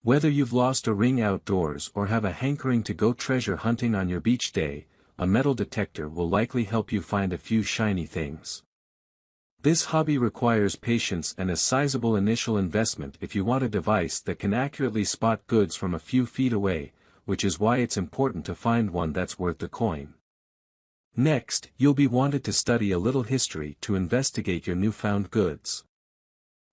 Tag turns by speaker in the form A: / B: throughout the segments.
A: Whether you've lost a ring outdoors or have a hankering to go treasure hunting on your beach day, a metal detector will likely help you find a few shiny things. This hobby requires patience and a sizable initial investment if you want a device that can accurately spot goods from a few feet away, which is why it's important to find one that's worth the coin. Next, you'll be wanted to study a little history to investigate your newfound goods.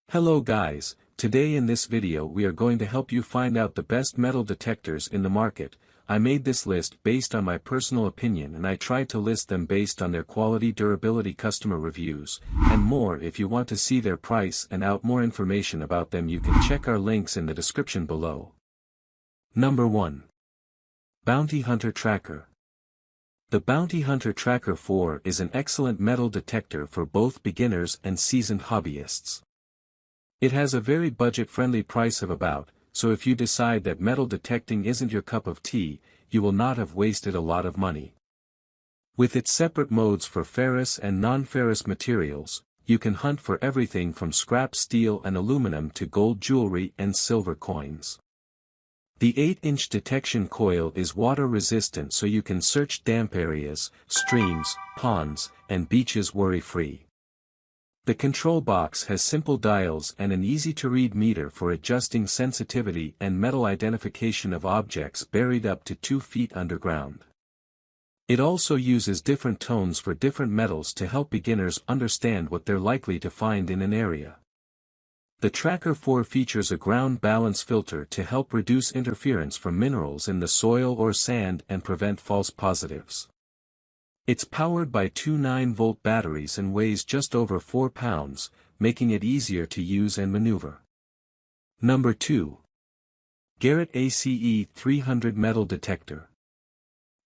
A: Hello guys, today in this video we are going to help you find out the best metal detectors in the market. I made this list based on my personal opinion and I tried to list them based on their quality, durability, customer reviews, and more. If you want to see their price and more information about them, you can check our links in the description below. Number 1. Bounty Hunter Tracker. The Bounty Hunter Tracker 4 is an excellent metal detector for both beginners and seasoned hobbyists. It has a very budget-friendly price of about, so if you decide that metal detecting isn't your cup of tea, you will not have wasted a lot of money. With its separate modes for ferrous and non-ferrous materials, you can hunt for everything from scrap steel and aluminum to gold jewelry and silver coins. The 8-inch detection coil is water-resistant, so you can search damp areas, streams, ponds, and beaches worry-free. The control box has simple dials and an easy-to-read meter for adjusting sensitivity and metal identification of objects buried up to 2 feet underground. It also uses different tones for different metals to help beginners understand what they're likely to find in an area. The Tracker 4 features a ground balance filter to help reduce interference from minerals in the soil or sand and prevent false positives. It's powered by two 9-volt batteries and weighs just over 4 pounds, making it easier to use and maneuver. Number 2. Garrett ACE 300 Metal Detector.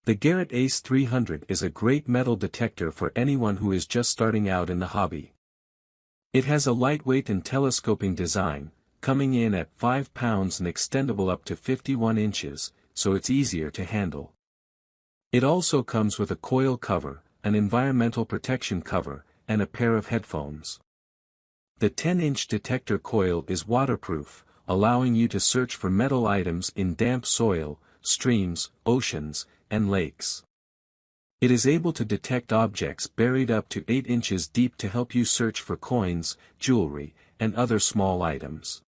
A: The Garrett ACE 300 is a great metal detector for anyone who is just starting out in the hobby. It has a lightweight and telescoping design, coming in at 5 pounds and extendable up to 51 inches, so it's easier to handle. It also comes with a coil cover, an environmental protection cover, and a pair of headphones. The 10-inch detector coil is waterproof, allowing you to search for metal items in damp soil, streams, oceans, and lakes. It is able to detect objects buried up to 8 inches deep to help you search for coins, jewelry, and other small items.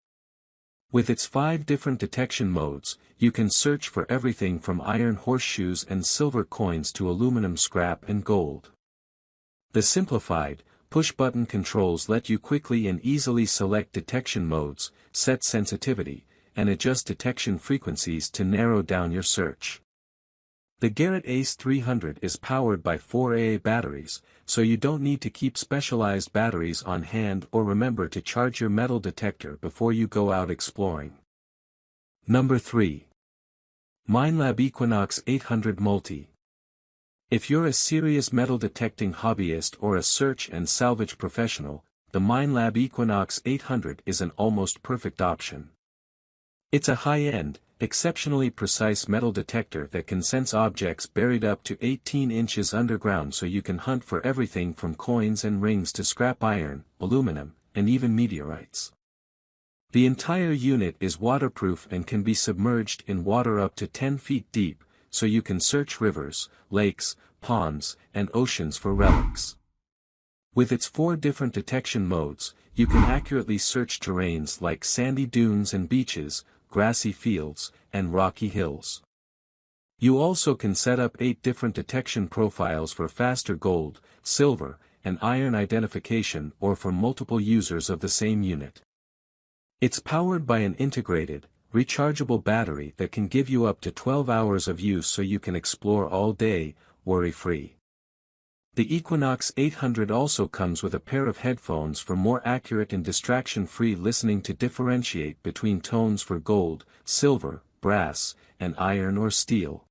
A: With its 5 different detection modes, you can search for everything from iron horseshoes and silver coins to aluminum scrap and gold. The simplified, push-button controls let you quickly and easily select detection modes, set sensitivity, and adjust detection frequencies to narrow down your search. The Garrett ACE 300 is powered by 4 AA batteries, so you don't need to keep specialized batteries on hand or remember to charge your metal detector before you go out exploring. Number 3. MINELAB Equinox 800 Multi. If you're a serious metal detecting hobbyist or a search and salvage professional, the MINELAB Equinox 800 is an almost perfect option. It's a high-end, exceptionally precise metal detector that can sense objects buried up to 18 inches underground, so you can hunt for everything from coins and rings to scrap iron, aluminum, and even meteorites. The entire unit is waterproof and can be submerged in water up to 10 feet deep, so you can search rivers, lakes, ponds, and oceans for relics. With its 4 different detection modes, you can accurately search terrains like sandy dunes and beaches, grassy fields, and rocky hills. You also can set up 8 different detection profiles for faster gold, silver, and iron identification or for multiple users of the same unit. It's powered by an integrated, rechargeable battery that can give you up to 12 hours of use, so you can explore all day, worry-free. The Equinox 800 also comes with a pair of headphones for more accurate and distraction-free listening to differentiate between tones for gold, silver, brass, and iron or steel.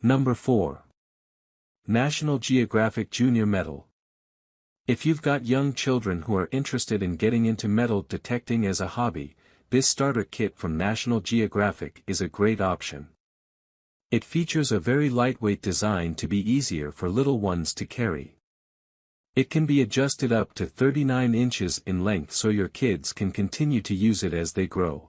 A: Number 4. National Geographic Junior Metal. If you've got young children who are interested in getting into metal detecting as a hobby, this starter kit from National Geographic is a great option. It features a very lightweight design to be easier for little ones to carry. It can be adjusted up to 39 inches in length so your kids can continue to use it as they grow.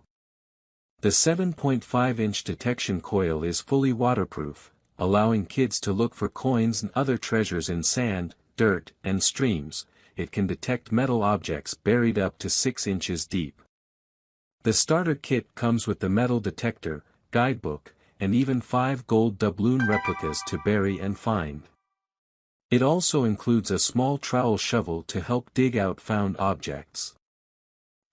A: The 7.5-inch detection coil is fully waterproof, allowing kids to look for coins and other treasures in sand, dirt, and streams. It can detect metal objects buried up to 6 inches deep. The starter kit comes with the metal detector, guidebook, and even 5 gold doubloon replicas to bury and find. It also includes a small trowel shovel to help dig out found objects.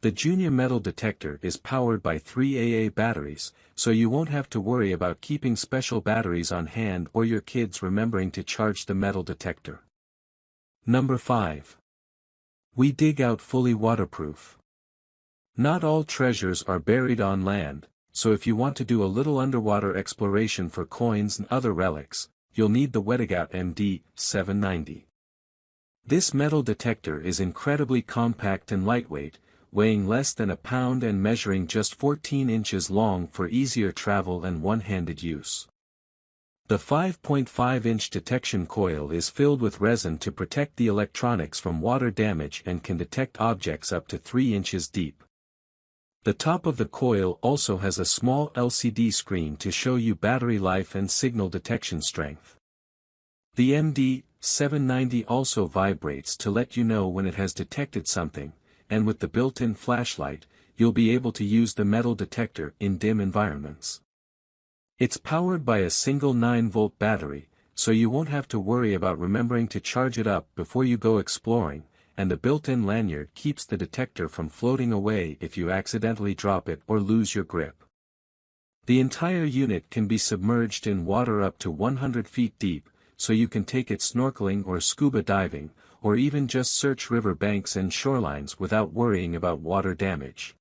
A: The junior metal detector is powered by 3 AA batteries, so you won't have to worry about keeping special batteries on hand or your kids remembering to charge the metal detector. Number 5. We dig out fully waterproof. Not all treasures are buried on land, so if you want to do a little underwater exploration for coins and other relics, you'll need the Wetagout MD-790. This metal detector is incredibly compact and lightweight, weighing less than a pound and measuring just 14 inches long for easier travel and one-handed use. The 5.5-inch detection coil is filled with resin to protect the electronics from water damage and can detect objects up to 3 inches deep. The top of the coil also has a small LCD screen to show you battery life and signal detection strength. The MD-790 also vibrates to let you know when it has detected something, and with the built-in flashlight, you'll be able to use the metal detector in dim environments. It's powered by a single 9-volt battery, so you won't have to worry about remembering to charge it up before you go exploring, and the built-in lanyard keeps the detector from floating away if you accidentally drop it or lose your grip. The entire unit can be submerged in water up to 100 feet deep, so you can take it snorkeling or scuba diving, or even just search river banks and shorelines without worrying about water damage.